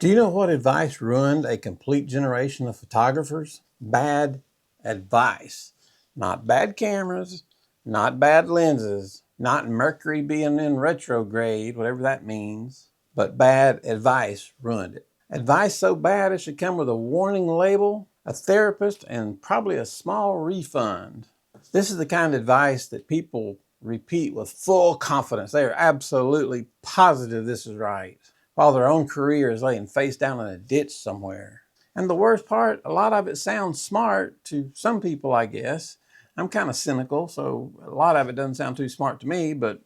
Do you know what advice ruined a complete generation of photographers? Bad advice. Not bad cameras, not bad lenses, not Mercury being in retrograde, whatever that means, but bad advice ruined it. Advice so bad it should come with a warning label, a therapist, and probably a small refund. This is the kind of advice that people repeat with full confidence. They are absolutely positive this is right, while their own career is laying face down in a ditch somewhere. And the worst part, a lot of it sounds smart to some people, I guess. I'm kind of cynical, so a lot of it doesn't sound too smart to me, but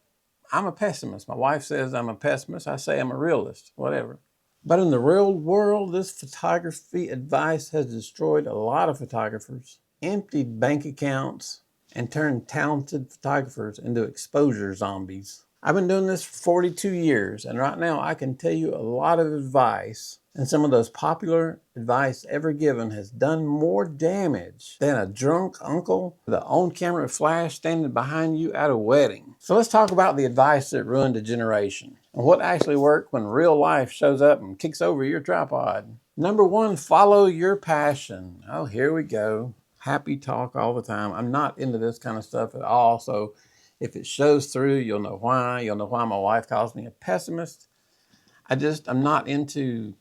I'm a pessimist. My wife says I'm a pessimist. I say I'm a realist, whatever. But in the real world, this photography advice has destroyed a lot of photographers, emptied bank accounts, and turned talented photographers into exposure zombies. I've been doing this for 42 years, and right now I can tell you a lot of advice, and some of those popular advice ever given has done more damage than a drunk uncle with an on-camera flash standing behind you at a wedding. So let's talk about the advice that ruined a generation, and what actually worked when real life shows up and kicks over your tripod. Number one, follow your passion. Oh, here we go. Happy talk all the time. I'm not into this kind of stuff at all, so if it shows through, you'll know why. You'll know why my wife calls me a pessimist. I'm not into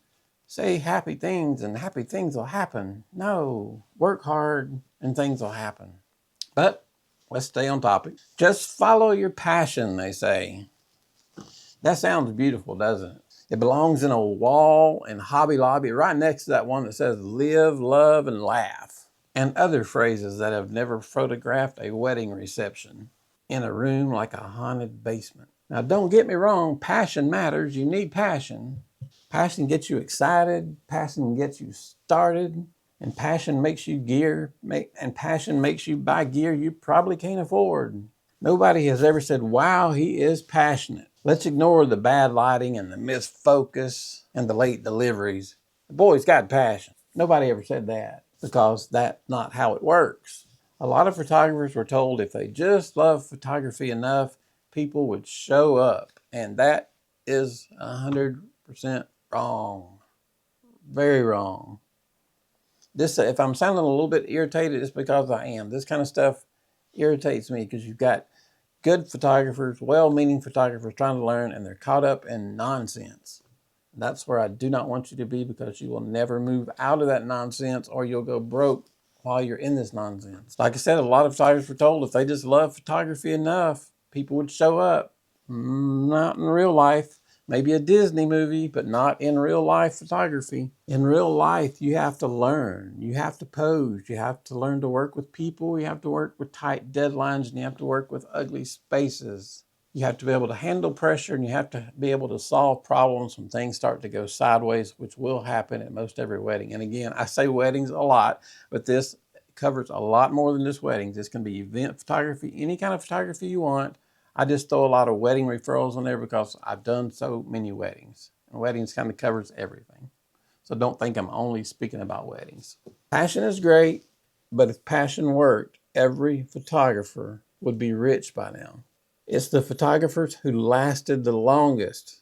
say happy things and happy things will happen. No, work hard and things will happen. But let's stay on topic. Just follow your passion, they say. That sounds beautiful, doesn't it? It belongs in a wall in Hobby Lobby right next to that one that says live, love, and laugh, and other phrases that have never photographed a wedding reception in a room like a haunted basement. Now, don't get me wrong, passion matters. You need passion. Passion gets you excited. Passion gets you started. And passion makes you passion makes you buy gear you probably can't afford. Nobody has ever said, wow, he is passionate. Let's ignore the bad lighting and the missed focus and the late deliveries. The boy's got passion. Nobody ever said that, because that's not how it works. A lot of photographers were told if they just love photography enough, people would show up. And that is 100% wrong. Very wrong. If I'm sounding a little bit irritated, it's because I am. This kind of stuff irritates me because you've got good photographers, well-meaning photographers trying to learn, and they're caught up in nonsense. That's where I do not want you to be, because you will never move out of that nonsense, or you'll go broke while you're in this nonsense. Like I said, a lot of photographers were told if they just love photography enough, people would show up. Not in real life. Maybe a Disney movie, but not in real life photography. In real life, you have to learn. You have to pose. You have to learn to work with people. You have to work with tight deadlines, and you have to work with ugly spaces. You have to be able to handle pressure, and you have to be able to solve problems when things start to go sideways, which will happen at most every wedding. And again, I say weddings a lot, but this covers a lot more than just weddings. This can be event photography, any kind of photography you want. I just throw a lot of wedding referrals on there because I've done so many weddings. And weddings kind of covers everything. So don't think I'm only speaking about weddings. Passion is great, but if passion worked, every photographer would be rich by now. It's the photographers who lasted the longest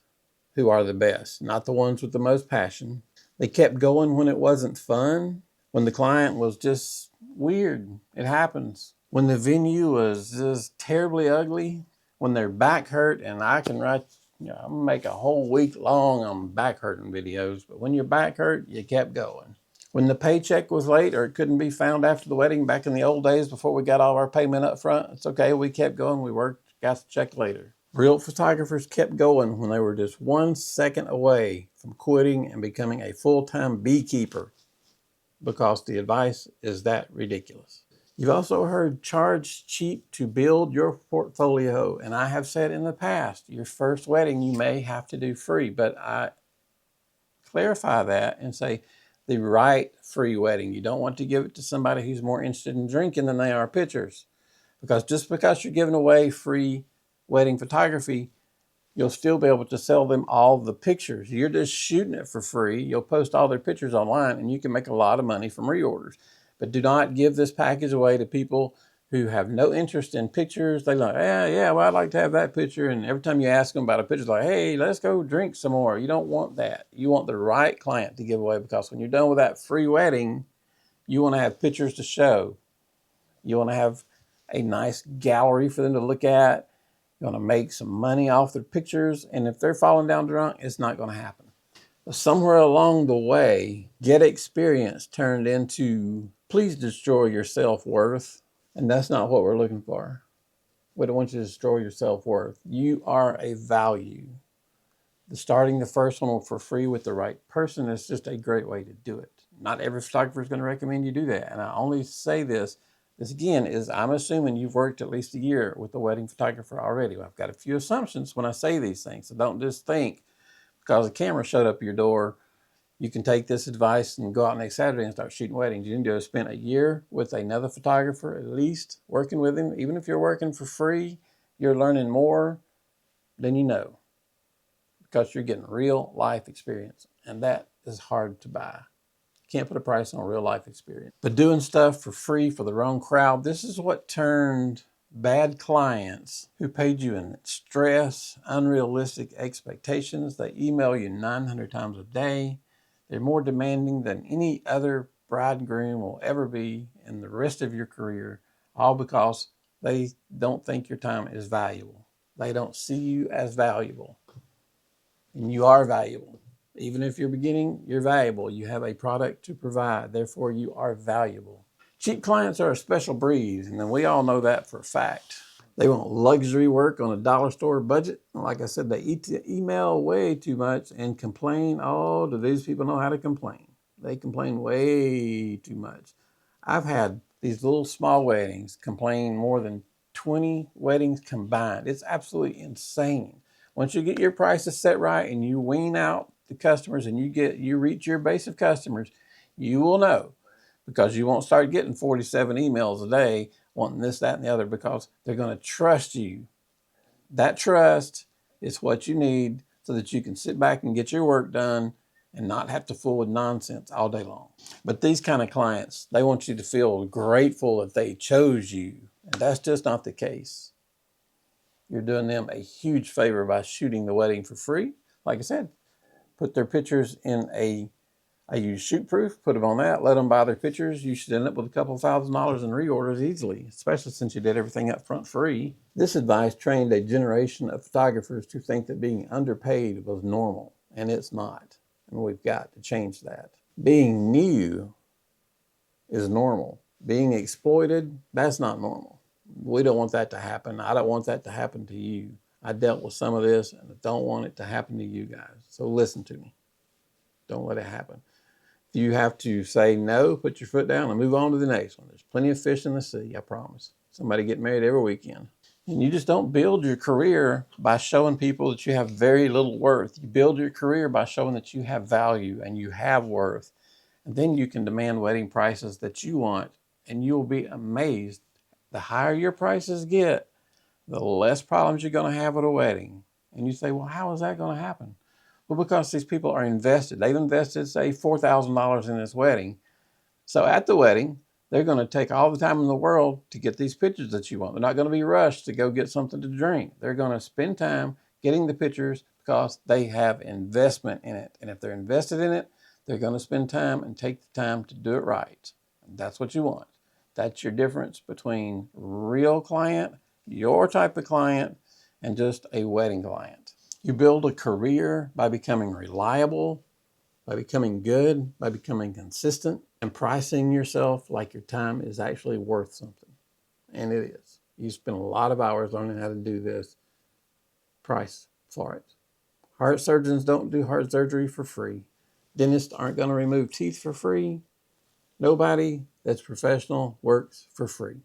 who are the best, not the ones with the most passion. They kept going when it wasn't fun, when the client was just weird. It happens. When the venue was just terribly ugly, when their back hurt, and I can I'm gonna make a whole week long on back hurting videos, but when your back hurt, you kept going. When the paycheck was late or it couldn't be found after the wedding back in the old days before we got all our payment up front, it's okay, we kept going, we worked, got the check later. Real photographers kept going when they were just 1 second away from quitting and becoming a full-time beekeeper, because the advice is that ridiculous. You've also heard charge cheap to build your portfolio. And I have said in the past, your first wedding you may have to do free, but I clarify that and say the right free wedding. You don't want to give it to somebody who's more interested in drinking than they are pictures. Because just because you're giving away free wedding photography, you'll still be able to sell them all the pictures. You're just shooting it for free. You'll post all their pictures online and you can make a lot of money from reorders. But do not give this package away to people who have no interest in pictures. They like, yeah, well, I'd like to have that picture. And every time you ask them about a picture, it's like, hey, let's go drink some more. You don't want that. You want the right client to give away, because when you're done with that free wedding, you want to have pictures to show. You want to have a nice gallery for them to look at. You want to make some money off their pictures. And if they're falling down drunk, it's not going to happen. But somewhere along the way, get experience turned into, please destroy your self-worth. And that's not what we're looking for. We don't want you to destroy your self-worth. You are a value. Starting the first one for free with the right person is just a great way to do it. Not every photographer is going to recommend you do that. And I only say this again, is I'm assuming you've worked at least a year with a wedding photographer already. Well, I've got a few assumptions when I say these things. So don't just think because a camera showed up at your door, you can take this advice and go out next Saturday and start shooting weddings. You need to have spent a year with another photographer, at least working with him. Even if you're working for free, you're learning more than you know, because you're getting real life experience. And that is hard to buy. You can't put a price on real life experience. But doing stuff for free for the wrong crowd, this is what turned bad clients who paid you in stress, unrealistic expectations. They email you 900 times a day. They're more demanding than any other bride and groom will ever be in the rest of your career, all because they don't think your time is valuable. They don't see you as valuable. And you are valuable. Even if you're beginning, you're valuable. You have a product to provide. Therefore, you are valuable. Cheap clients are a special breed, and then we all know that for a fact. They want luxury work on a dollar store budget. Like I said, they email way too much and complain. Oh, do these people know how to complain? They complain way too much. I've had these little small weddings complain more than 20 weddings combined. It's absolutely insane. Once you get your prices set right and you wean out the customers and you reach your base of customers, you will know, because you won't start getting 47 emails a day wanting this, that, and the other, because they're going to trust you. That trust is what you need so that you can sit back and get your work done and not have to fool with nonsense all day long. But these kind of clients, they want you to feel grateful that they chose you. And that's just not the case. You're doing them a huge favor by shooting the wedding for free. Like I said, put their pictures in I use Shoot Proof, put them on that, let them buy their pictures. You should end up with a couple $1,000s in reorders easily, especially since you did everything up front free. This advice trained a generation of photographers to think that being underpaid was normal, and it's not. And we've got to change that. Being new is normal. Being exploited, that's not normal. We don't want that to happen. I don't want that to happen to you. I dealt with some of this, and I don't want it to happen to you guys. So listen to me. Don't let it happen. If you have to say no, put your foot down and move on to the next one. There's plenty of fish in the sea, I promise. Somebody get married every weekend. And you just don't build your career by showing people that you have very little worth. You build your career by showing that you have value and you have worth. And then you can demand wedding prices that you want, and you'll be amazed. The higher your prices get, the less problems you're going to have at a wedding. And you say, well, how is that going to happen? Well, because these people are invested. They've invested, say, $4,000 in this wedding. So at the wedding, they're going to take all the time in the world to get these pictures that you want. They're not going to be rushed to go get something to drink. They're going to spend time getting the pictures because they have investment in it. And if they're invested in it, they're going to spend time and take the time to do it right. And that's what you want. That's your difference between real client, your type of client, and just a wedding client. You build a career by becoming reliable, by becoming good, by becoming consistent, and pricing yourself like your time is actually worth something. And it is. You spend a lot of hours learning how to do this. Price for it. Heart surgeons don't do heart surgery for free. Dentists aren't going to remove teeth for free. Nobody that's professional works for free.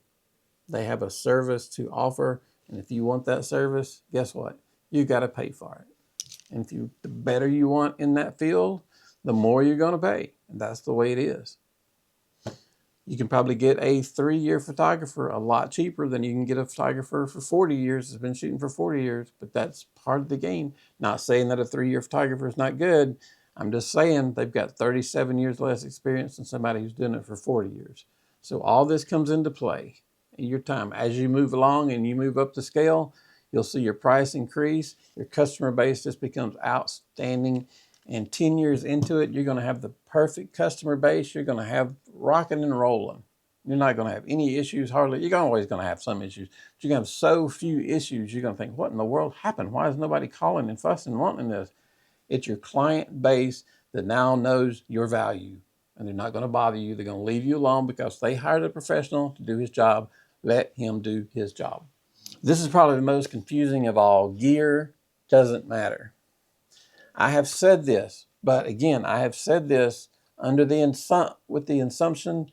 They have a service to offer, and if you want that service, guess what? You got to pay for it. And the better you want in that field, the more you're going to pay. And that's the way it is. You can probably get a 3-year photographer a lot cheaper than you can get a photographer for 40 years that's been shooting for 40 years, but that's part of the game. Not saying that a 3-year photographer is not good. I'm just saying they've got 37 years less experience than somebody who's doing it for 40 years. So all this comes into play. your time. As you move along and you move up the scale, you'll see your price increase. Your customer base just becomes outstanding. And 10 years into it, you're going to have the perfect customer base. You're going to have rocking and rolling. You're not going to have any issues, hardly. You're always going to have some issues. But you're going to have so few issues, you're going to think, what in the world happened? Why is nobody calling and fussing and wanting this? It's your client base that now knows your value. And they're not going to bother you. They're going to leave you alone because they hired a professional to do his job. Let him do his job. This is probably the most confusing of all. Gear doesn't matter. I have said this, but again, I have said this under with the assumption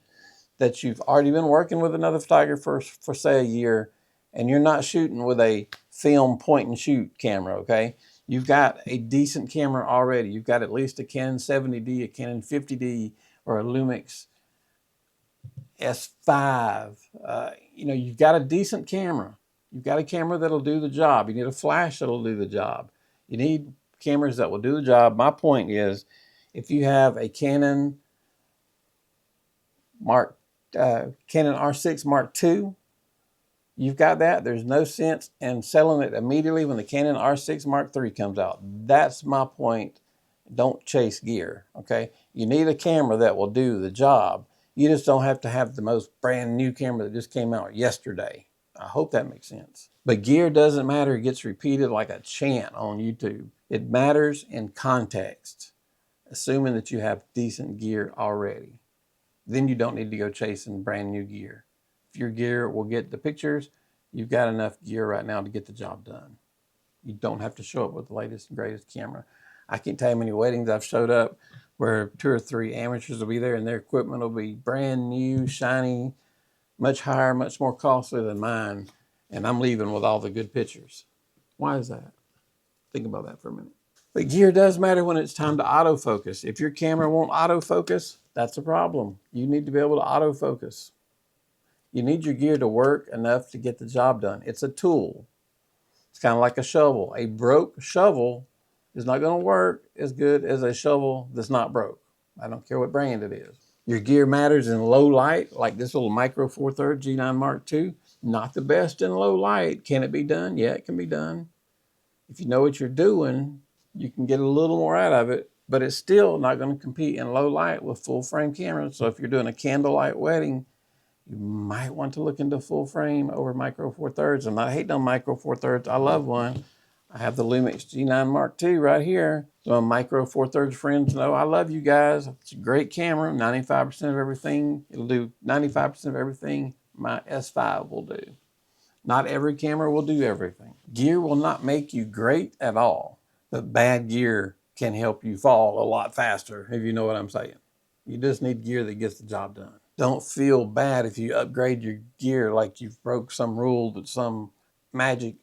that you've already been working with another photographer for say a year, and you're not shooting with a film point and shoot camera, okay? You've got a decent camera already. You've got at least a Canon 70D, a Canon 50D, or a Lumix S5. You've got a decent camera. You've got a camera that'll do the job. You need a flash that'll do the job. You need cameras that will do the job. My point is, if you have a Canon R6 Mark II, you've got that. There's no sense in selling it immediately when the Canon R6 Mark III comes out. That's my point. Don't chase gear, okay? You need a camera that will do the job. You just don't have to have the most brand new camera that just came out yesterday. I hope that makes sense. But gear doesn't matter. It gets repeated like a chant on YouTube. It matters in context, assuming that you have decent gear already. Then you don't need to go chasing brand new gear. If your gear will get the pictures, you've got enough gear right now to get the job done. You don't have to show up with the latest and greatest camera. I can't tell you how many weddings I've showed up where 2 or 3 amateurs will be there and their equipment will be brand new, shiny, much higher, much more costly than mine, and I'm leaving with all the good pictures. Why is that? Think about that for a minute. But gear does matter when it's time to autofocus. If your camera won't autofocus, that's a problem. You need to be able to autofocus. You need your gear to work enough to get the job done. It's a tool. It's kind of like a shovel. A broke shovel is not going to work as good as a shovel that's not broke. I don't care what brand it is. Your gear matters in low light, like this little Micro Four Thirds G9 Mark II. Not the best in low light. Can it be done? Yeah, it can be done. If you know what you're doing, you can get a little more out of it, but it's still not going to compete in low light with full frame cameras. So if you're doing a candlelight wedding, you might want to look into full frame over Micro Four Thirds. I'm not hating on Micro Four Thirds. I love one. I have the Lumix G9 Mark II right here. So my Micro Four Thirds friends know I love you guys. It's a great camera. 95% of everything. It'll do 95% of everything my S5 will do. Not every camera will do everything. Gear will not make you great at all, but bad gear can help you fall a lot faster, if you know what I'm saying. You just need gear that gets the job done. Don't feel bad if you upgrade your gear like you've broke some rule that some magic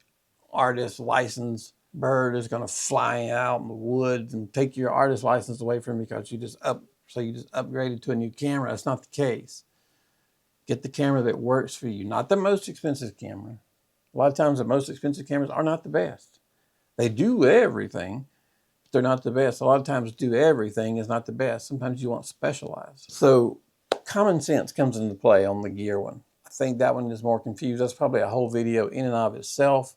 artist license bird is going to fly out in the woods and take your artist license away from you because you just upgraded to a new camera. That's not the case. Get the camera that works for you, not the most expensive camera. A lot of times the most expensive cameras are not the best. They do everything, but they're not the best. A lot of times do everything is not the best. Sometimes you want specialized. So common sense comes into play on the gear one. I think that one is more confused. That's probably a whole video in and of itself.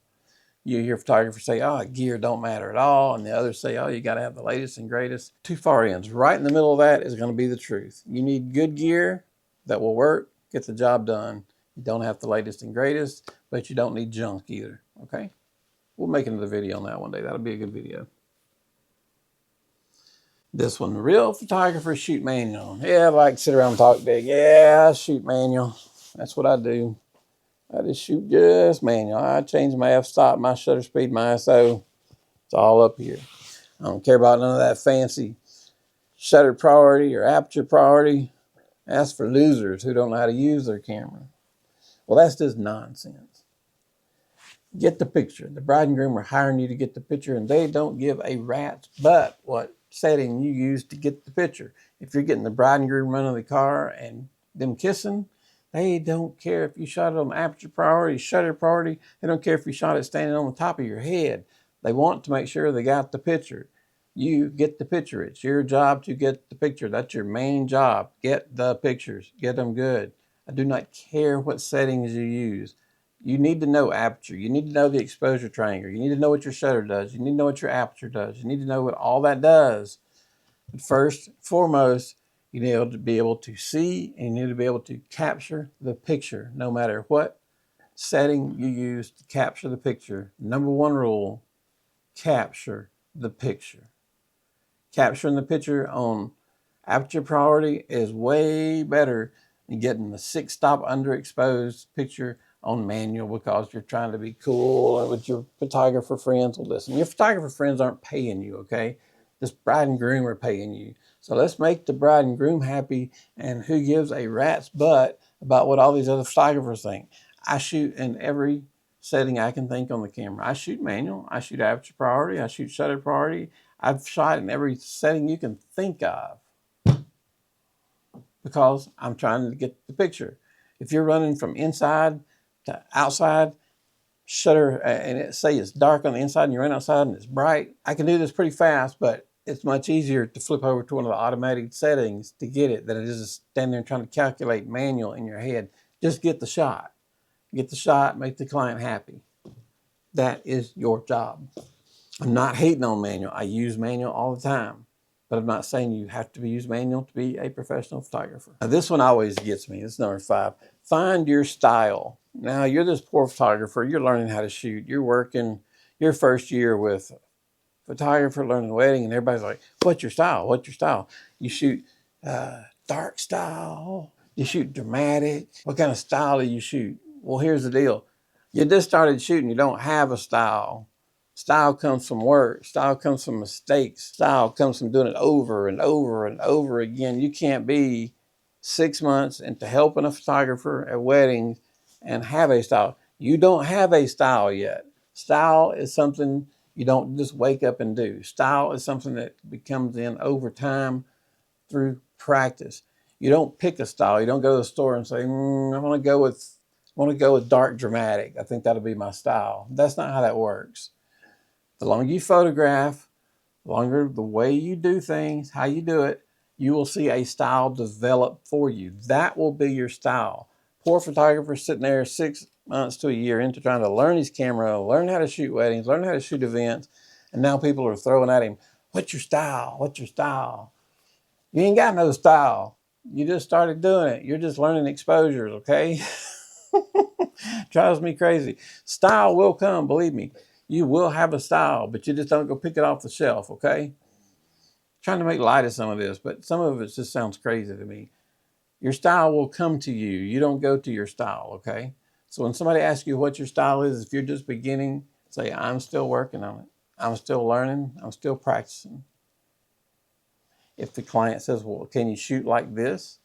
You hear photographers say, oh, gear don't matter at all. And the others say, oh, you got to have the latest and greatest. Two far ends. Right in the middle of that is going to be the truth. You need good gear that will work, get the job done. You don't have the latest and greatest, but you don't need junk either, okay? We'll make another video on that one day. That'll be a good video. This one, Real Photographer Shoot Manual. Yeah, I like to sit around and talk big. Yeah, I shoot manual. That's what I do. I just shoot just manual. I change my f-stop, my shutter speed, my ISO. It's all up here. I don't care about none of that fancy shutter priority or aperture priority. That's for losers who don't know how to use their camera. Well, that's just nonsense. Get the picture. The bride and groom are hiring you to get the picture, and they don't give a rat's butt what setting you use to get the picture. If you're getting the bride and groom running the car and them kissing, they don't care if you shot it on aperture priority, shutter priority. They don't care if you shot it standing on the top of your head. They want to make sure they got the picture. You get the picture. It's your job to get the picture. That's your main job. Get the pictures. Get them good. I do not care what settings you use. You need to know aperture. You need to know the exposure triangle. You need to know what your shutter does. You need to know what your aperture does. You need to know what all that does. But first and foremost, you need to be able to see and you need to be able to capture the picture, no matter what setting you use to capture the picture. Number one rule, capture the picture. Capturing the picture on aperture priority is way better than getting the 6-stop underexposed picture on manual because you're trying to be cool and with your photographer friends. Well, listen, your photographer friends aren't paying you, okay? This bride and groom are paying you. So let's make the bride and groom happy, and who gives a rat's butt about what all these other photographers think. I shoot in every setting I can think on the camera. I shoot manual, I shoot aperture priority, I shoot shutter priority. I've shot in every setting you can think of because I'm trying to get the picture. If you're running from inside to outside, shutter, and say it's dark on the inside and you run outside and it's bright, I can do this pretty fast, but it's much easier to flip over to one of the automatic settings to get it than it is to stand there and trying to calculate manual in your head. Just get the shot. Get the shot, make the client happy. That is your job. I'm not hating on manual. I use manual all the time, but I'm not saying you have to use manual to be a professional photographer. Now, this one always gets me. This is number 5. Find your style. Now, you're this poor photographer. You're learning how to shoot. You're working your first year with a photographer learning wedding, and everybody's like, what's your style? What's your style? You shoot dark style. You shoot dramatic. What kind of style do you shoot? Well, here's the deal. You just started shooting. You don't have a style. Style comes from work. Style comes from mistakes. Style comes from doing it over and over and over again. You can't be 6 months into helping a photographer at weddings and have a style. You don't have a style yet. Style is something you don't just wake up and do. Style is something that becomes in over time through practice. You don't pick a style. You don't go to the store and say, I want to go with dark dramatic. I think that'll be my style. That's not how that works. The longer you photograph, the longer the way you do things, how you do it, you will see a style develop for you. That will be your style. Poor photographer sitting there 6 months to a year into trying to learn his camera, learn how to shoot weddings, learn how to shoot events, and now people are throwing at him, what's your style? What's your style? You ain't got no style. You just started doing it. You're just learning exposures, okay? Drives me crazy. Style will come, believe me. You will have a style, but you just don't go pick it off the shelf, okay? Trying to make light of some of this, but some of it just sounds crazy to me. Your style will come to you. You don't go to your style, okay? So when somebody asks you what your style is, if you're just beginning, say, I'm still working on it. I'm still learning. I'm still practicing. If the client says, well, can you shoot like this?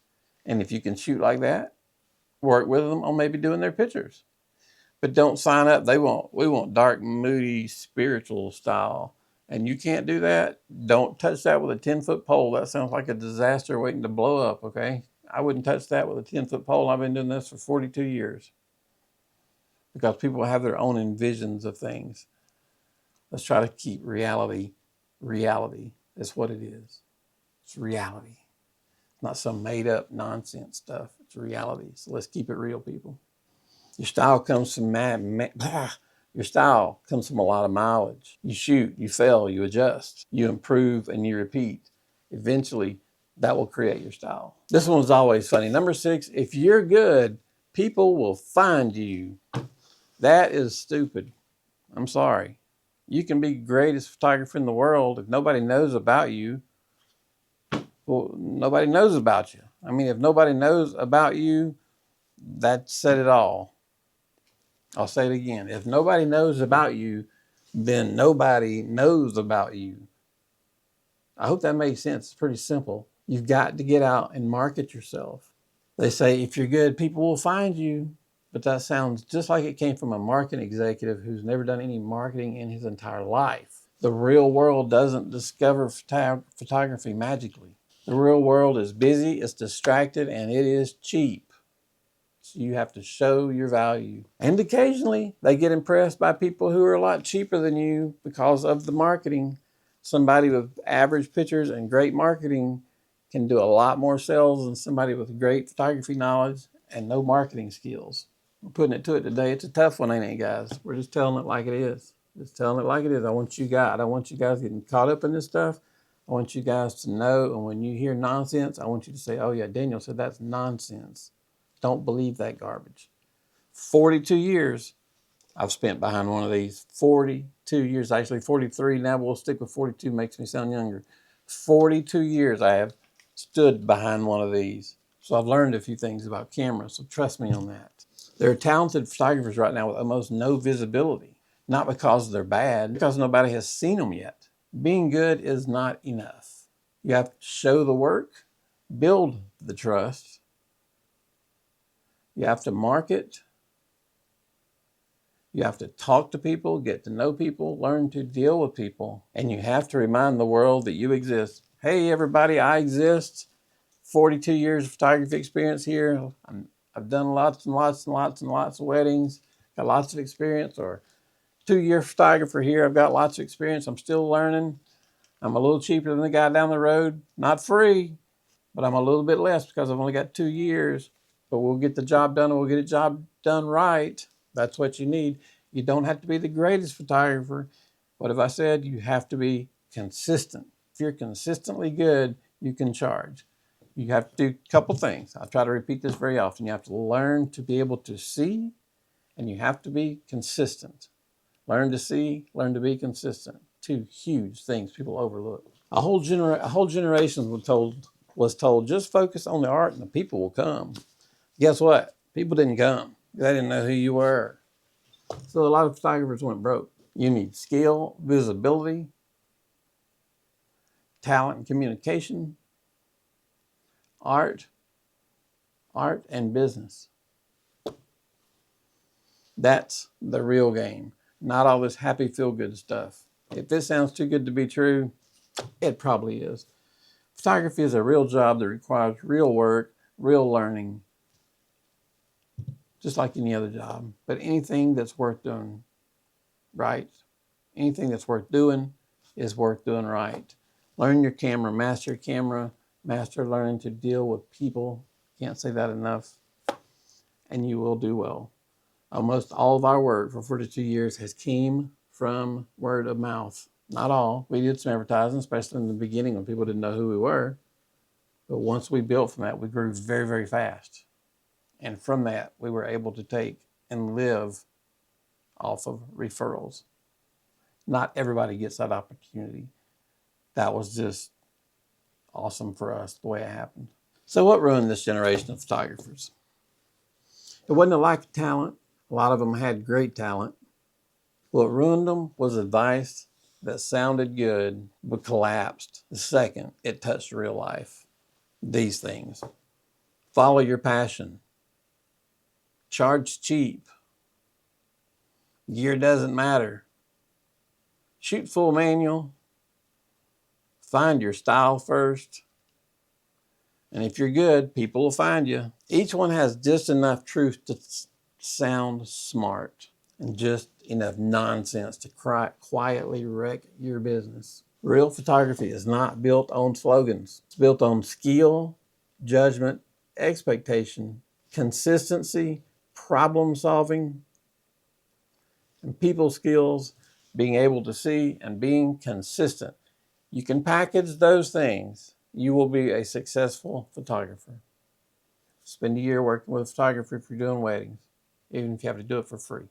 And if you can shoot like that, work with them on maybe doing their pictures. But don't sign up. We want dark, moody, spiritual style. And you can't do that. Don't touch that with a 10-foot pole. That sounds like a disaster waiting to blow up, okay? I wouldn't touch that with a 10-foot pole. I've been doing this for 42 years. Because people have their own envisions of things. Let's try to keep reality. Reality is what it is. It's reality. It's not some made up nonsense stuff. It's reality. So let's keep it real, people. Your style comes from your style comes from a lot of mileage. You shoot, you fail, you adjust, you improve, and you repeat. Eventually, that will create your style. This one's always funny. Number 6, if you're good, people will find you. That is stupid. I'm sorry. You can be the greatest photographer in the world. If nobody knows about you, well, nobody knows about you. I mean, if nobody knows about you, that said it all. I'll say it again. If nobody knows about you, then nobody knows about you. I hope that makes sense. It's pretty simple. You've got to get out and market yourself. They say if you're good, people will find you. But that sounds just like it came from a marketing executive who's never done any marketing in his entire life. The real world doesn't discover photography magically. The real world is busy, it's distracted, and it is cheap. So you have to show your value. And occasionally they get impressed by people who are a lot cheaper than you because of the marketing. Somebody with average pictures and great marketing can do a lot more sales than somebody with great photography knowledge and no marketing skills. We're putting it to it today. It's a tough one, ain't it, guys? We're just telling it like it is. Just telling it like it is. I want you guys getting caught up in this stuff. I want you guys to know, and when you hear nonsense, I want you to say, oh yeah, Daniel said that's nonsense. Don't believe that garbage. 42 years I've spent behind one of these. 42 years, actually 43. Now we'll stick with 42, makes me sound younger. 42 years I have stood behind one of these. So I've learned a few things about cameras, so trust me on that. There are talented photographers right now with almost no visibility. Not because they're bad, because nobody has seen them yet. Being good is not enough. You have to show the work, build the trust. You have to market. You have to talk to people, get to know people, learn to deal with people. And you have to remind the world that you exist. Hey, everybody, I exist. 42 years of photography experience here. I've done lots and lots and lots and lots of weddings. Got lots of experience. Or 2-year photographer here. I've got lots of experience. I'm still learning. I'm a little cheaper than the guy down the road. Not free, but I'm a little bit less because I've only got 2 years. But we'll get the job done and we'll get the job done right. That's what you need. You don't have to be the greatest photographer. What have I said? You have to be consistent. If you're consistently good, you can charge. You have to do a couple things. I try to repeat this very often. You have to learn to be able to see, and you have to be consistent. Learn to see, learn to be consistent. 2 huge things people overlook. A whole generation was told, just focus on the art and the people will come. Guess what? People didn't come. They didn't know who you were. So a lot of photographers went broke. You need skill, visibility, talent and communication, art, and business. That's the real game, not all this happy feel-good stuff. If this sounds too good to be true, it probably is. Photography is a real job that requires real work, real learning, just like any other job. But anything that's worth doing right, anything that's worth doing is worth doing right. Learn your camera, master learning to deal with people. Can't say that enough. And you will do well. Almost all of our work for 42 years has came from word of mouth. Not all. We did some advertising, especially in the beginning when people didn't know who we were. But once we built from that, we grew very, very fast. And from that, we were able to take and live off of referrals. Not everybody gets that opportunity. That was just awesome for us, the way it happened. So what ruined this generation of photographers? It wasn't a lack of talent. A lot of them had great talent. What ruined them was advice that sounded good but collapsed the second it touched real life. These things. Follow your passion. Charge cheap. Gear doesn't matter. Shoot full manual. Find your style first. And if you're good, people will find you. Each one has just enough truth to sound smart and just enough nonsense to quietly wreck your business. Real photography is not built on slogans. It's built on skill, judgment, expectation, consistency, problem solving, and people skills, being able to see and being consistent. You can package those things, you will be a successful photographer. Spend a year working with a photographer if you're doing weddings, even if you have to do it for free.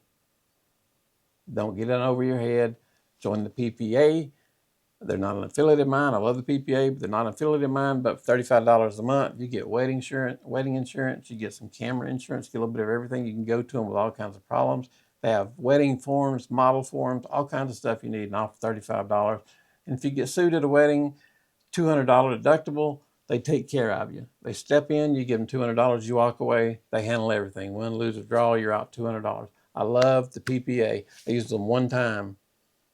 Don't get it over your head. Join the PPA. They're not an affiliate of mine. I love the PPA, but they're not an affiliate of mine. But $35 a month, you get wedding insurance, you get some camera insurance, get a little bit of everything. You can go to them with all kinds of problems. They have wedding forms, model forms, all kinds of stuff you need, and all for $35. And if you get sued at a wedding, $200 deductible, they take care of you. They step in, you give them $200, you walk away, they handle everything. Win, lose, or draw, you're out $200. I love the PPA. I used them one time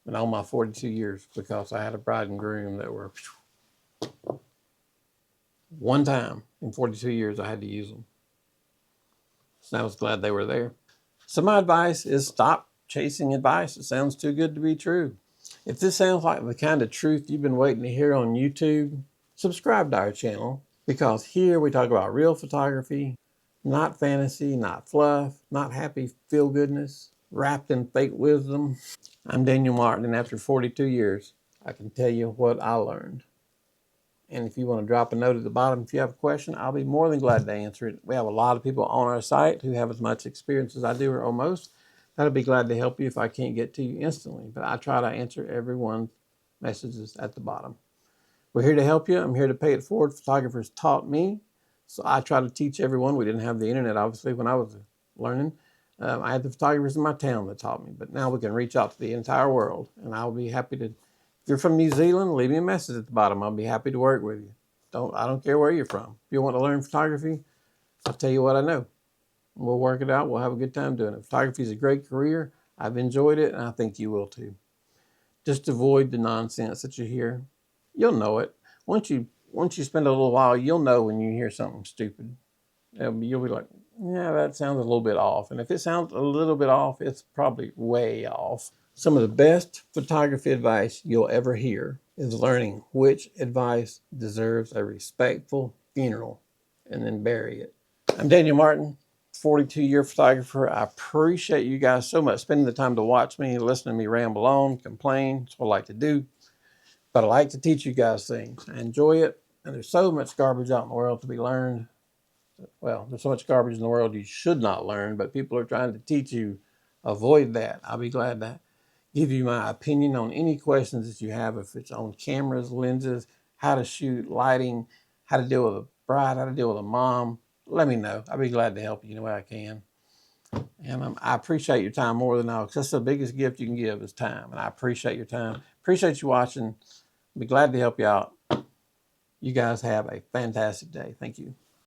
in all my 42 years because I had a bride and groom that were, one time in 42 years I had to use them. So I was glad they were there. So my advice is stop chasing advice. It sounds too good to be true. If this sounds like the kind of truth you've been waiting to hear on YouTube, subscribe to our channel, because here we talk about real photography, Not fantasy, not fluff, not happy feel-goodness, wrapped in fake wisdom. I'm Daniel Martin, and after 42 years, I can tell you what I learned. And if you want to drop a note at the bottom, if you have a question, I'll be more than glad to answer it. We have a lot of people on our site who have as much experience as I do, or almost. I'd be glad to help you if I can't get to you instantly, but I try to answer everyone's messages at the bottom. We're here to help you. I'm here to pay it forward. Photographers taught me, so I try to teach everyone. We didn't have the internet, obviously, when I was learning. I had the photographers in my town that taught me, but now we can reach out to the entire world, and I'll be happy to. If you're from New Zealand, leave me a message at the bottom. I'll be happy to work with you. I don't care where you're from. If you want to learn photography, I'll tell you what I know. We'll work it out. We'll have a good time doing it. Photography is a great career. I've enjoyed it, and I think you will too. Just avoid the nonsense that you hear. You'll know it. Once you spend a little while, you'll know when you hear something stupid. You'll be like, yeah, that sounds a little bit off. And if it sounds a little bit off, it's probably way off. Some of the best photography advice you'll ever hear is learning which advice deserves a respectful funeral and then bury it. I'm Daniel Martin, 42-year photographer. I appreciate you guys so much spending the time to watch me, listen to me ramble on, complain. That's what I like to do. But I like to teach you guys things. I enjoy it. And there's so much garbage out in the world to be learned. Well, there's so much garbage in the world you should not learn, but people are trying to teach you. Avoid that. I'll be glad to give you my opinion on any questions that you have, if it's on cameras, lenses, how to shoot, lighting, how to deal with a bride, how to deal with a mom. Let me know. I'll be glad to help you any way I can. And I appreciate your time more than all, because that's the biggest gift you can give is time. And I appreciate your time. Appreciate you watching. Be glad to help you out. You guys have a fantastic day. Thank you.